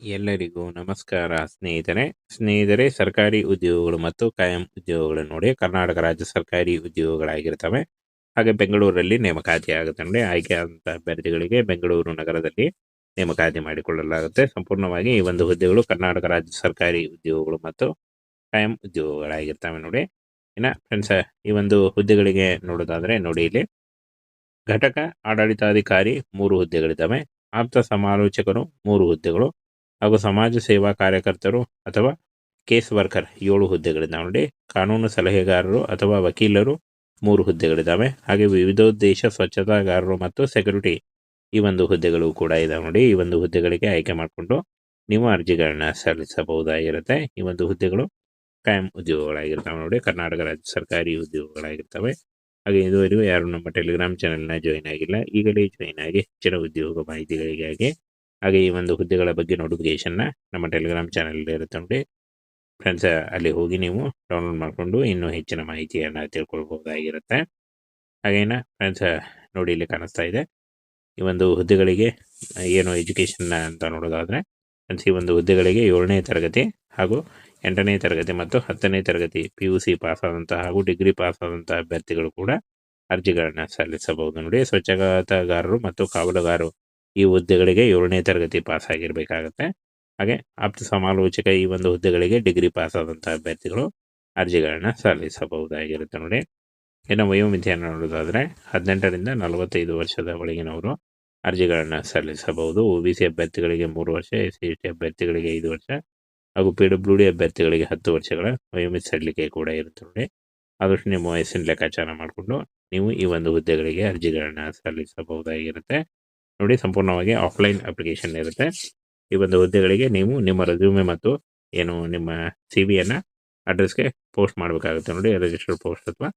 ಎಲ್ಲರಿಗೂ ನಮಸ್ಕಾರ ಸ್ನೇಹಿತರೆ ಸರ್ಕಾರಿ ಉದ್ಯೋಗಗಳು ಮತ್ತು ಕಾಯಂ ಉದ್ಯೋಗಗಳು ನೋಡಿ ಕರ್ನಾಟಕ ರಾಜ್ಯ ಸರ್ಕಾರಿ ಉದ್ಯೋಗಗಳಾಗಿರ್ತವೆ. ಹಾಗೆ ಬೆಂಗಳೂರಲ್ಲಿ ನೇಮಕಾತಿ ಆಗುತ್ತೆ ನೋಡಿ. ಆಯ್ಕೆಯಾದಂಥ ಅಭ್ಯರ್ಥಿಗಳಿಗೆ ಬೆಂಗಳೂರು ನಗರದಲ್ಲಿ ನೇಮಕಾತಿ ಮಾಡಿಕೊಳ್ಳಲಾಗುತ್ತೆ. ಸಂಪೂರ್ಣವಾಗಿ ಈ ಒಂದು ಹುದ್ದೆಗಳು ಕರ್ನಾಟಕ ರಾಜ್ಯ ಸರ್ಕಾರಿ ಉದ್ಯೋಗಗಳು ಮತ್ತು ಕಾಯಂ ಉದ್ಯೋಗಗಳಾಗಿರ್ತವೆ ನೋಡಿ. ಇನ್ನು ಫ್ರೆಂಡ್ಸ್, ಈ ಒಂದು ಹುದ್ದೆಗಳಿಗೆ ನೋಡೋದಾದ್ರೆ ನೋಡಿ, ಇಲ್ಲಿ ಘಟಕ ಆಡಳಿತಾಧಿಕಾರಿ 3 ಹುದ್ದೆಗಳಿದ್ದಾವೆ. ಆಪ್ತ ಸಮಾಲೋಚಕರು 3 ಹುದ್ದೆಗಳು ಹಾಗೂ ಸಮಾಜ ಸೇವಾ ಕಾರ್ಯಕರ್ತರು ಅಥವಾ ಕೇಸ್ ವರ್ಕರ್ 7 ಹುದ್ದೆಗಳಿದ್ದಾವೆ ನೋಡಿ. ಕಾನೂನು ಸಲಹೆಗಾರರು ಅಥವಾ ವಕೀಲರು 3 ಹುದ್ದೆಗಳಿದ್ದಾವೆ. ಹಾಗೆ ವಿವಿಧೋದ್ದೇಶ ಸ್ವಚ್ಛತಾಗಾರರು ಮತ್ತು ಸೆಕ್ಯೂರಿಟಿ ಈ ಒಂದು ಹುದ್ದೆಗಳು ಕೂಡ ಇದಾವೆ ನೋಡಿ. ಈ ಒಂದು ಹುದ್ದೆಗಳಿಗೆ ಆಯ್ಕೆ ಮಾಡಿಕೊಂಡು ನೀವು ಅರ್ಜಿಗಳನ್ನ ಸಲ್ಲಿಸಬಹುದಾಗಿರುತ್ತೆ. ಈ ಒಂದು ಹುದ್ದೆಗಳು ಕಾಯಂ ಉದ್ಯೋಗಗಳಾಗಿರ್ತವೆ ನೋಡಿ, ಕರ್ನಾಟಕ ರಾಜ್ಯ ಸರ್ಕಾರಿ ಉದ್ಯೋಗಗಳಾಗಿರ್ತವೆ. ಹಾಗೆ ಇದುವರೆಗೂ ಯಾರು ನಮ್ಮ ಟೆಲಿಗ್ರಾಮ್ ಚಾನೆಲ್ನ ಜಾಯಿನ್ ಆಗಿಲ್ಲ, ಈಗಲೇ ಜಾಯಿನ್ ಆಗಿ ಹೆಚ್ಚಿನ ಉದ್ಯೋಗ ಮಾಹಿತಿಗಳಿಗಾಗಿ. ಹಾಗೆ ಈ ಒಂದು ಹುದ್ದೆಗಳ ಬಗ್ಗೆ ನೋಟಿಫಿಕೇಶನ್ನ ನಮ್ಮ ಟೆಲಿಗ್ರಾಮ್ ಚಾನೆಲ್ ಇರುತ್ತೆ ನೋಡಿ ಫ್ರೆಂಡ್ಸ್, ಅಲ್ಲಿ ಹೋಗಿ ನೀವು ಡೌನ್ಲೋಡ್ ಮಾಡಿಕೊಂಡು ಇನ್ನೂ ಹೆಚ್ಚಿನ ಮಾಹಿತಿಯನ್ನು ತಿಳ್ಕೊಳ್ಬಹುದಾಗಿರುತ್ತೆ. ಹಾಗೇನ ಫ್ರೆಂಡ್ಸ್, ನೋಡಿ ಇಲ್ಲಿ ಕಾಣಿಸ್ತಾ ಇದೆ ಈ ಒಂದು ಹುದ್ದೆಗಳಿಗೆ ಏನು ಎಜುಕೇಷನ್ನ ಅಂತ ನೋಡೋದಾದರೆ ಫ್ರೆಂಡ್ಸ್, ಈ ಒಂದು ಹುದ್ದೆಗಳಿಗೆ 7ನೇ ತರಗತಿ ಹಾಗೂ 8ನೇ ತರಗತಿ ಮತ್ತು 10ನೇ ತರಗತಿ PUC ಪಾಸ್ ಆದಂತಹ ಹಾಗೂ ಡಿಗ್ರಿ ಪಾಸ್ ಆದಂತಹ ಅಭ್ಯರ್ಥಿಗಳು ಕೂಡ ಅರ್ಜಿಗಳನ್ನ ಸಲ್ಲಿಸಬಹುದು ನೋಡಿ. ಸ್ವಚ್ಛತಾಗಾರರು ಮತ್ತು ಕಾವಲುಗಾರರು ಈ ಹುದ್ದೆಗಳಿಗೆ 7ನೇ ತರಗತಿ ಪಾಸ್ ಆಗಿರಬೇಕಾಗತ್ತೆ. ಹಾಗೆ ಆಪ್ತ ಸಮಾಲೋಚಕ ಈ ಒಂದು ಹುದ್ದೆಗಳಿಗೆ ಡಿಗ್ರಿ ಪಾಸ್ ಆದಂತಹ ಅಭ್ಯರ್ಥಿಗಳು ಅರ್ಜಿಗಳನ್ನ ಸಲ್ಲಿಸಬಹುದಾಗಿರುತ್ತೆ ನೋಡಿ. ಇನ್ನು ವಯೋಮಿತಿಯನ್ನು ನೋಡೋದಾದರೆ 18ರಿಂದ 45 ವರ್ಷದ ಒಳಗಿನವರು ಅರ್ಜಿಗಳನ್ನು ಸಲ್ಲಿಸಬಹುದು. OBC ಅಭ್ಯರ್ಥಿಗಳಿಗೆ 3 ವರ್ಷ, SC/ST ಅಭ್ಯರ್ಥಿಗಳಿಗೆ 5 ವರ್ಷ ಹಾಗೂ PWD ಅಭ್ಯರ್ಥಿಗಳಿಗೆ 10 ವರ್ಷಗಳ ವಯೋಮಿತಿ ಸಡಿಲಿಕೆ ಕೂಡ ಇರುತ್ತೆ ನೋಡಿ. ಆದಷ್ಟು ನಿಮ್ಮ ವಯಸ್ಸಿನ ಲೆಕ್ಕಾಚಾರ ಮಾಡಿಕೊಂಡು ನೀವು ಈ ಒಂದು ಹುದ್ದೆಗಳಿಗೆ ಅರ್ಜಿಗಳನ್ನ ಸಲ್ಲಿಸಬಹುದಾಗಿರುತ್ತೆ ನೋಡಿ. ಸಂಪೂರ್ಣವಾಗಿ ಆಫ್ಲೈನ್ ಅಪ್ಲಿಕೇಶನ್ ಇರುತ್ತೆ. ಈ ಒಂದು ಹುದ್ದೆಗಳಿಗೆ ನೀವು ನಿಮ್ಮ ರೆಸ್ಯೂಮೆ ಮತ್ತು ಏನು ನಿಮ್ಮ CV-ಯನ್ನು ಅಡ್ರೆಸ್ಗೆ ಪೋಸ್ಟ್ ಮಾಡಬೇಕಾಗುತ್ತೆ ನೋಡಿ. ರಿಜಿಸ್ಟರ್ಡ್ ಪೋಸ್ಟ್ ಅಥವಾ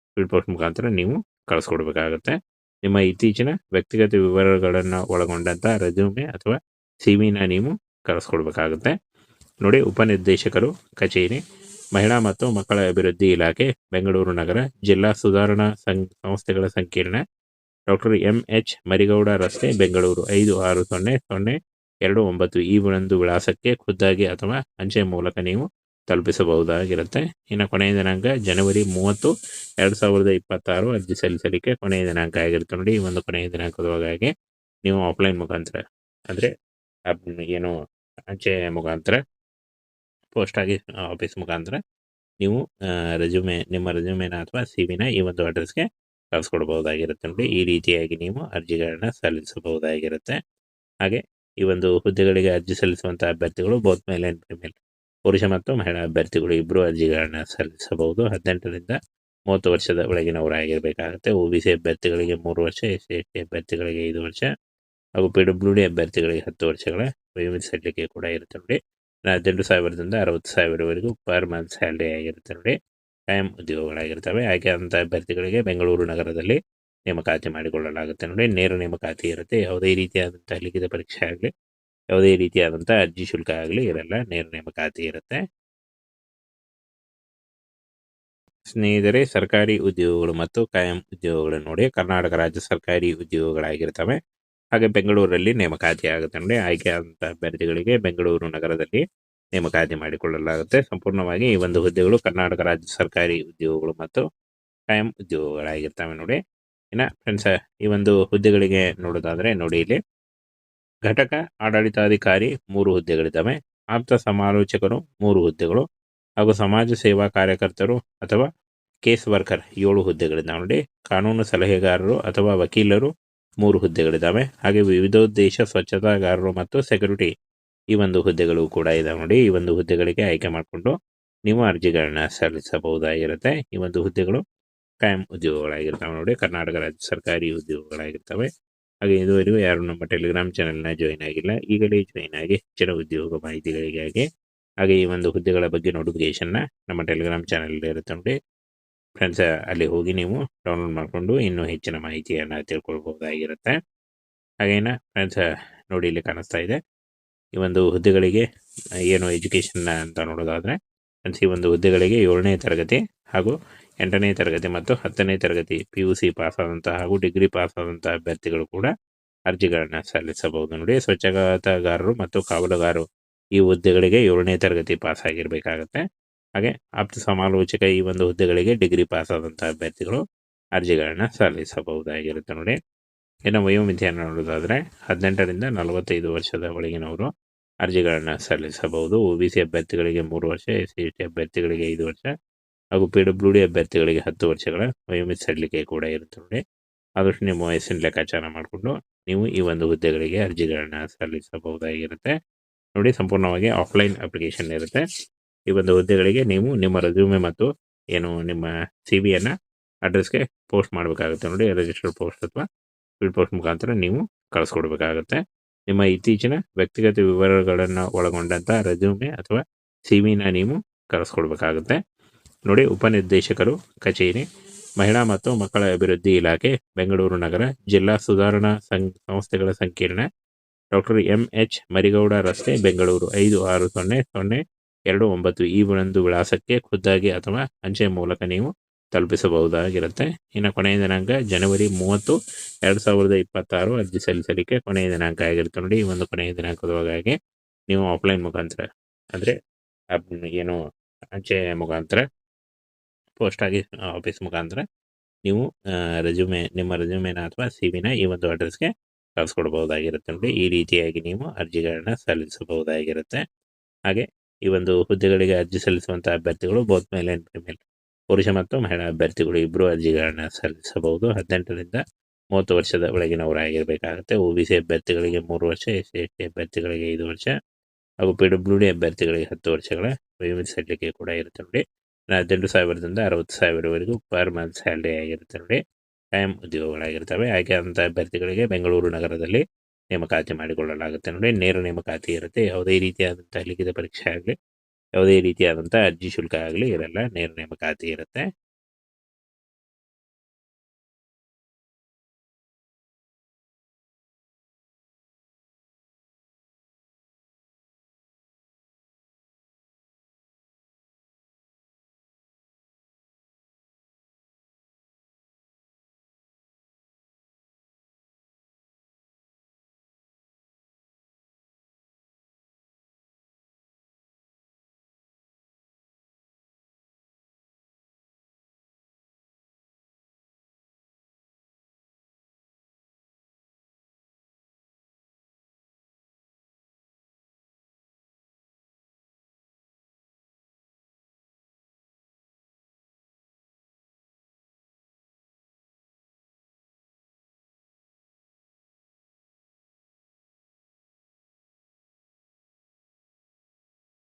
ಸ್ಪೀಡ್ ಪೋಸ್ಟ್ ಮುಖಾಂತರ ನೀವು ಕಳಿಸ್ಕೊಡ್ಬೇಕಾಗುತ್ತೆ. ನಿಮ್ಮ ಇತ್ತೀಚಿನ ವ್ಯಕ್ತಿಗತ ವಿವರಗಳನ್ನು ಒಳಗೊಂಡಂಥ ರೆಸ್ಯೂಮೆ ಅಥವಾ CV-ನ ನೀವು ಕಳಿಸ್ಕೊಡ್ಬೇಕಾಗುತ್ತೆ ನೋಡಿ. ಉಪನಿರ್ದೇಶಕರು ಕಚೇರಿ, ಮಹಿಳಾ ಮತ್ತು ಮಕ್ಕಳ ಅಭಿವೃದ್ಧಿ ಇಲಾಖೆ, ಬೆಂಗಳೂರು ನಗರ, ಜಿಲ್ಲಾ ಸುಧಾರಣಾ ಸಂಸ್ಥೆಗಳ ಸಂಕೀರ್ಣ, ಡಾಕ್ಟರ್ MH ಮರಿಗೌಡ ರಸ್ತೆ, ಬೆಂಗಳೂರು 560029 ಈ ಒಂದು ವಿಳಾಸಕ್ಕೆ ಖುದ್ದಾಗಿ ಅಥವಾ ಅಂಚೆ ಮೂಲಕ ನೀವು ತಲುಪಿಸಬಹುದಾಗಿರುತ್ತೆ. ಇನ್ನು ಕೊನೆಯ ದಿನಾಂಕ ಜನವರಿ 30, 2026 ಅರ್ಜಿ ಸಲ್ಲಿಸಲಿಕ್ಕೆ ಕೊನೆಯ ದಿನಾಂಕ ಆಗಿರುತ್ತೆ ನೋಡಿ. ಈ ಒಂದು ಕೊನೆಯ ದಿನಾಂಕದೊಳಗಾಗಿ ನೀವು ಆಫ್ಲೈನ್ ಮುಖಾಂತರ ಅಂದರೆ ಏನು ಅಂಚೆ ಮುಖಾಂತರ ಪೋಸ್ಟ್ ಆಗಿ ಆಫೀಸ್ ಮುಖಾಂತರ ನೀವು ನಿಮ್ಮ ರೆಸ್ಯೂಮೆನ ಅಥವಾ CV-ನ ಈ ಒಂದು ಅಡ್ರೆಸ್ಗೆ ಕಳಿಸ್ಕೊಡ್ಬಹುದಾಗಿರುತ್ತೆ ನೋಡಿ. ಈ ರೀತಿಯಾಗಿ ನೀವು ಅರ್ಜಿಗಳನ್ನ ಸಲ್ಲಿಸಬಹುದಾಗಿರುತ್ತೆ. ಹಾಗೆ ಈ ಒಂದು ಹುದ್ದೆಗಳಿಗೆ ಅರ್ಜಿ ಸಲ್ಲಿಸುವಂಥ ಅಭ್ಯರ್ಥಿಗಳು ಬೋತ್ ಮೇಲ್ ಆ್ಯಂಡ್ ಫಿಮೇಲ್, ಪುರುಷ ಮತ್ತು ಮಹಿಳಾ ಅಭ್ಯರ್ಥಿಗಳು ಇಬ್ಬರು ಅರ್ಜಿಗಳನ್ನ ಸಲ್ಲಿಸಬಹುದು. 18ರಿಂದ 30 ವರ್ಷದ ಒಳಗಿನವರಾಗಿರಬೇಕಾಗುತ್ತೆ. OBC ಅಭ್ಯರ್ಥಿಗಳಿಗೆ 3 ವರ್ಷ, SC/ST ಅಭ್ಯರ್ಥಿಗಳಿಗೆ 5 ವರ್ಷ ಹಾಗೂ PWD ಅಭ್ಯರ್ಥಿಗಳಿಗೆ 10 ವರ್ಷಗಳ ವಯೋಮಿತಿ ಸಡಿಲಿಕೆ ಕೂಡ ಇರುತ್ತೆ ನೋಡಿ. 18,000ದಿಂದ 60,000ವರೆಗೂ ಪರ್ ಮಂತ್ ಸ್ಯಾಲ್ರಿ ಆಗಿರುತ್ತೆ ನೋಡಿ. ಕಾಯಂ ಉದ್ಯೋಗಗಳಾಗಿರ್ತವೆ. ಆಯ್ಕೆಯಾದಂಥ ಅಭ್ಯರ್ಥಿಗಳಿಗೆ ಬೆಂಗಳೂರು ನಗರದಲ್ಲಿ ನೇಮಕಾತಿ ಮಾಡಿಕೊಳ್ಳಲಾಗುತ್ತೆ ನೋಡಿ. ನೇರ ನೇಮಕಾತಿ ಇರುತ್ತೆ. ಯಾವುದೇ ರೀತಿಯಾದಂಥ ಲಿಖಿತ ಪರೀಕ್ಷೆ ಆಗಲಿ, ಯಾವುದೇ ರೀತಿಯಾದಂಥ ಅರ್ಜಿ ಶುಲ್ಕ ಆಗಲಿ ಇರಲ್ಲ. ನೇರ ನೇಮಕಾತಿ ಇರುತ್ತೆ. ಸ್ನೇಹಿತರೆ, ಸರ್ಕಾರಿ ಉದ್ಯೋಗಗಳು ಮತ್ತು ಕಾಯಂ ಉದ್ಯೋಗಗಳು ನೋಡಿ ಕರ್ನಾಟಕ ರಾಜ್ಯ ಸರ್ಕಾರಿ ಉದ್ಯೋಗಗಳಾಗಿರ್ತವೆ. ಹಾಗೆ ಬೆಂಗಳೂರಲ್ಲಿ ನೇಮಕಾತಿ ಆಗುತ್ತೆ ನೋಡಿ. ಆಯ್ಕೆಯಾದಂಥ ಅಭ್ಯರ್ಥಿಗಳಿಗೆ ಬೆಂಗಳೂರು ನಗರದಲ್ಲಿ ನೇಮಕಾತಿ ಮಾಡಿಕೊಳ್ಳಲಾಗುತ್ತೆ. ಸಂಪೂರ್ಣವಾಗಿ ಈ ಒಂದು ಹುದ್ದೆಗಳು ಕರ್ನಾಟಕ ರಾಜ್ಯ ಸರ್ಕಾರಿ ಉದ್ಯೋಗಗಳು ಮತ್ತು ಕಾಯಂ ಉದ್ಯೋಗಗಳಾಗಿರ್ತವೆ ನೋಡಿ. ಇನ್ನು ಫ್ರೆಂಡ್ಸ್, ಈ ಒಂದು ಹುದ್ದೆಗಳಿಗೆ ನೋಡೋದಾದರೆ ನೋಡಿ, ಇಲ್ಲಿ ಘಟಕ ಆಡಳಿತಾಧಿಕಾರಿ 3 ಹುದ್ದೆಗಳಿದ್ದಾವೆ. ಆಪ್ತ ಸಮಾಲೋಚಕರು 3 ಹುದ್ದೆಗಳು ಹಾಗೂ ಸಮಾಜ ಸೇವಾ ಕಾರ್ಯಕರ್ತರು ಅಥವಾ ಕೇಸ್ ವರ್ಕರ್ 7 ಹುದ್ದೆಗಳಿದ್ದಾವೆ ನೋಡಿ. ಕಾನೂನು ಸಲಹೆಗಾರರು ಅಥವಾ ವಕೀಲರು 3 ಹುದ್ದೆಗಳಿದ್ದಾವೆ. ಹಾಗೆ ವಿವಿಧೋದ್ದೇಶ ಸ್ವಚ್ಛತಾಗಾರರು ಮತ್ತು ಸೆಕ್ಯೂರಿಟಿ ಈ ಒಂದು ಹುದ್ದೆಗಳು ಕೂಡ ಇದಾವೆ ನೋಡಿ. ಈ ಒಂದು ಹುದ್ದೆಗಳಿಗೆ ಆಯ್ಕೆ ಮಾಡಿಕೊಂಡು ನೀವು ಅರ್ಜಿಗಳನ್ನ ಸಲ್ಲಿಸಬಹುದಾಗಿರುತ್ತೆ. ಈ ಒಂದು ಹುದ್ದೆಗಳು ಕಾಯಂ ಉದ್ಯೋಗಗಳಾಗಿರ್ತವೆ ನೋಡಿ, ಕರ್ನಾಟಕ ರಾಜ್ಯ ಸರ್ಕಾರಿ ಉದ್ಯೋಗಗಳಾಗಿರ್ತವೆ. ಹಾಗೆ ಇದುವರೆಗೂ ಯಾರು ನಮ್ಮ ಟೆಲಿಗ್ರಾಮ್ ಚಾನೆಲ್ನ ಜಾಯಿನ್ ಆಗಿಲ್ಲ, ಈಗಲೇ ಜಾಯಿನ್ ಆಗಿ ಹೆಚ್ಚಿನ ಉದ್ಯೋಗ ಮಾಹಿತಿಗಳಿಗಾಗಿ. ಹಾಗೆ ಈ ಒಂದು ಹುದ್ದೆಗಳ ಬಗ್ಗೆ ನೋಟಿಫಿಕೇಶನ್ನ ನಮ್ಮ ಟೆಲಿಗ್ರಾಮ್ ಚಾನೆಲ್ ಇರುತ್ತೆ ನೋಡಿ ಫ್ರೆಂಡ್ಸ್, ಅಲ್ಲಿ ಹೋಗಿ ನೀವು ಡೌನ್ಲೋಡ್ ಮಾಡಿಕೊಂಡು ಇನ್ನೂ ಹೆಚ್ಚಿನ ಮಾಹಿತಿಯನ್ನು ತಿಳ್ಕೊಳ್ಬಹುದಾಗಿರುತ್ತೆ. ಹಾಗೇನ ಫ್ರೆಂಡ್ಸ್, ನೋಡಿ ಇಲ್ಲಿ ಕಾಣಿಸ್ತಾ ಇದೆ ಈ ಒಂದು ಹುದ್ದೆಗಳಿಗೆ ಏನು ಎಜುಕೇಷನ್ನ ಅಂತ ನೋಡೋದಾದರೆ ಫ್ರೆಂಡ್ಸ್, ಈ ಒಂದು ಹುದ್ದೆಗಳಿಗೆ 7ನೇ ತರಗತಿ ಹಾಗೂ 8ನೇ ತರಗತಿ ಮತ್ತು 10ನೇ ತರಗತಿ PUC ಪಾಸ್ ಆದಂತಹ ಹಾಗೂ ಡಿಗ್ರಿ ಪಾಸ್ ಆದಂತಹ ಅಭ್ಯರ್ಥಿಗಳು ಕೂಡ ಅರ್ಜಿಗಳನ್ನ ಸಲ್ಲಿಸಬಹುದು ನೋಡಿ. ಸ್ವಚ್ಛತಾಗಾರರು ಮತ್ತು ಕಾವಲುಗಾರರು ಈ ಹುದ್ದೆಗಳಿಗೆ 7ನೇ ತರಗತಿ ಪಾಸ್ ಆಗಿರಬೇಕಾಗತ್ತೆ. ಹಾಗೆ ಆಪ್ತ ಸಮಾಲೋಚಕ ಈ ಒಂದು ಹುದ್ದೆಗಳಿಗೆ ಡಿಗ್ರಿ ಪಾಸ್ ಆದಂತಹ ಅಭ್ಯರ್ಥಿಗಳು ಅರ್ಜಿಗಳನ್ನ ಸಲ್ಲಿಸಬಹುದಾಗಿರುತ್ತೆ ನೋಡಿ. ಇನ್ನು ವಯೋಮಿತಿಯನ್ನು ನೋಡೋದಾದರೆ 18ರಿಂದ 45 ವರ್ಷದ ಒಳಗಿನವರು ಅರ್ಜಿಗಳನ್ನು ಸಲ್ಲಿಸಬಹುದು. OBC ಅಭ್ಯರ್ಥಿಗಳಿಗೆ 3 ವರ್ಷ, SC/ST ಅಭ್ಯರ್ಥಿಗಳಿಗೆ 5 ವರ್ಷ ಹಾಗೂ PWD ಅಭ್ಯರ್ಥಿಗಳಿಗೆ 10 ವರ್ಷಗಳ ವಯೋಮಿತಿ ಸಡಿಲಿಕೆ ಕೂಡ ಇರುತ್ತೆ ನೋಡಿ. ಆದಷ್ಟು ನಿಮ್ಮ ವಯಸ್ಸಿನ ಲೆಕ್ಕಾಚಾರ ಮಾಡಿಕೊಂಡು ನೀವು ಈ ಒಂದು ಹುದ್ದೆಗಳಿಗೆ ಅರ್ಜಿಗಳನ್ನ ಸಲ್ಲಿಸಬಹುದಾಗಿರುತ್ತೆ ನೋಡಿ. ಸಂಪೂರ್ಣವಾಗಿ ಆಫ್ಲೈನ್ ಅಪ್ಲಿಕೇಶನ್ ಇರುತ್ತೆ. ಈ ಒಂದು ಹುದ್ದೆಗಳಿಗೆ ನೀವು ನಿಮ್ಮ ರೆಸ್ಯೂಮೆ ಮತ್ತು ಏನು ನಿಮ್ಮ CV-ಯನ್ನು ಅಡ್ರೆಸ್ಗೆ ಪೋಸ್ಟ್ ಮಾಡಬೇಕಾಗುತ್ತೆ ನೋಡಿ. ರಿಜಿಸ್ಟರ್ಡ್ ಪೋಸ್ಟ್ ಅಥವಾ ಸ್ಪೀಡ್ ಪೋಸ್ಟ್ ಮುಖಾಂತರ ನೀವು ಕಳಿಸ್ಕೊಡ್ಬೇಕಾಗುತ್ತೆ. ನಿಮ್ಮ ಇತ್ತೀಚಿನ ವ್ಯಕ್ತಿಗತ ವಿವರಗಳನ್ನು ಒಳಗೊಂಡಂಥ ರೆಸ್ಯೂಮೆ ಅಥವಾ CV-ನ ನೀವು ಕಳಿಸ್ಕೊಡ್ಬೇಕಾಗುತ್ತೆ ನೋಡಿ. ಉಪನಿರ್ದೇಶಕರು ಕಚೇರಿ, ಮಹಿಳಾ ಮತ್ತು ಮಕ್ಕಳ ಅಭಿವೃದ್ಧಿ ಇಲಾಖೆ, ಬೆಂಗಳೂರು ನಗರ, ಜಿಲ್ಲಾ ಸುಧಾರಣಾ ಸಂಸ್ಥೆಗಳ ಸಂಕೀರ್ಣ, ಡಾಕ್ಟರ್ MH ಮರಿಗೌಡ ರಸ್ತೆ, ಬೆಂಗಳೂರು 560029 ಈ ಒಂದು ವಿಳಾಸಕ್ಕೆ ಖುದ್ದಾಗಿ ಅಥವಾ ಅಂಚೆ ಮೂಲಕ ನೀವು ತಲುಪಿಸಬಹುದಾಗಿರುತ್ತೆ. ಇನ್ನು ಕೊನೆಯ ದಿನಾಂಕ ಜನವರಿ 30, 2026 ಅರ್ಜಿ ಸಲ್ಲಿಸಲಿಕ್ಕೆ ಕೊನೆಯ ದಿನಾಂಕ ಆಗಿರುತ್ತೆ ನೋಡಿ. ಈ ಒಂದು ಕೊನೆಯ ದಿನಾಂಕದೊಳಗಾಗಿ ನೀವು ಆಫ್ಲೈನ್ ಮುಖಾಂತರ ಅಂದರೆ ಏನು ಅಂಚೆ ಮುಖಾಂತರ ಪೋಸ್ಟ್ ಆಗಿ ಆಫೀಸ್ ಮುಖಾಂತರ ನೀವು ನಿಮ್ಮ ರೆಸ್ಯೂಮೆನ ಅಥವಾ CV-ನ ಈ ಒಂದು ಅಡ್ರೆಸ್ಗೆ ಕಳಿಸ್ಕೊಡ್ಬಹುದಾಗಿರುತ್ತೆ ನೋಡಿ. ಈ ರೀತಿಯಾಗಿ ನೀವು ಅರ್ಜಿಗಳನ್ನ ಸಲ್ಲಿಸಬಹುದಾಗಿರುತ್ತೆ. ಹಾಗೆ ಈ ಒಂದು ಹುದ್ದೆಗಳಿಗೆ ಅರ್ಜಿ ಸಲ್ಲಿಸುವಂಥ ಅಭ್ಯರ್ಥಿಗಳು ಬೋತ್ ಮೇಲ್ ಆ್ಯಂಡ್ ಫಿಮೇಲ್, ಪುರುಷ ಮತ್ತು ಮಹಿಳಾ ಅಭ್ಯರ್ಥಿಗಳು ಇಬ್ಬರು ಅರ್ಜಿಗಳನ್ನ ಸಲ್ಲಿಸಬಹುದು. 18ರಿಂದ 30 ವರ್ಷದ ಒಳಗಿನವರಾಗಿರಬೇಕಾಗುತ್ತೆ. OBC ಅಭ್ಯರ್ಥಿಗಳಿಗೆ 3 ವರ್ಷ, SC/ST ಅಭ್ಯರ್ಥಿಗಳಿಗೆ 5 ವರ್ಷ ಹಾಗೂ PWD ಅಭ್ಯರ್ಥಿಗಳಿಗೆ 10 ವರ್ಷಗಳ ವಯೋಮಿತಿ ಸಡಿಲಿಕೆ ಕೂಡ ಇರುತ್ತೆ ನೋಡಿ. 18,000ದಿಂದ 60,000ವರೆಗೂ ಪರ್ ಮಂತ್ ಸ್ಯಾಲ್ರಿ ಆಗಿರುತ್ತೆ ನೋಡಿ. ಕಾಯಂ ಉದ್ಯೋಗಗಳಾಗಿರ್ತವೆ. ಆಯ್ಕೆಯಾದಂಥ ಅಭ್ಯರ್ಥಿಗಳಿಗೆ ಬೆಂಗಳೂರು ನಗರದಲ್ಲಿ ನೇಮಕಾತಿ ಮಾಡಿಕೊಳ್ಳಲಾಗುತ್ತೆ ನೋಡಿ. ನೇರ ನೇಮಕಾತಿ ಇರುತ್ತೆ. ಯಾವುದೇ ರೀತಿಯಾದಂಥ ಲಿಖಿತ ಪರೀಕ್ಷೆ ಆಗಲಿ, ಯಾವುದೇ ರೀತಿಯಾದಂಥ ಅರ್ಜಿ ಶುಲ್ಕ ಆಗಲಿ ಇರಲ್ಲ. ನೇರ ನೇಮಕಾತಿ ಇರುತ್ತೆ.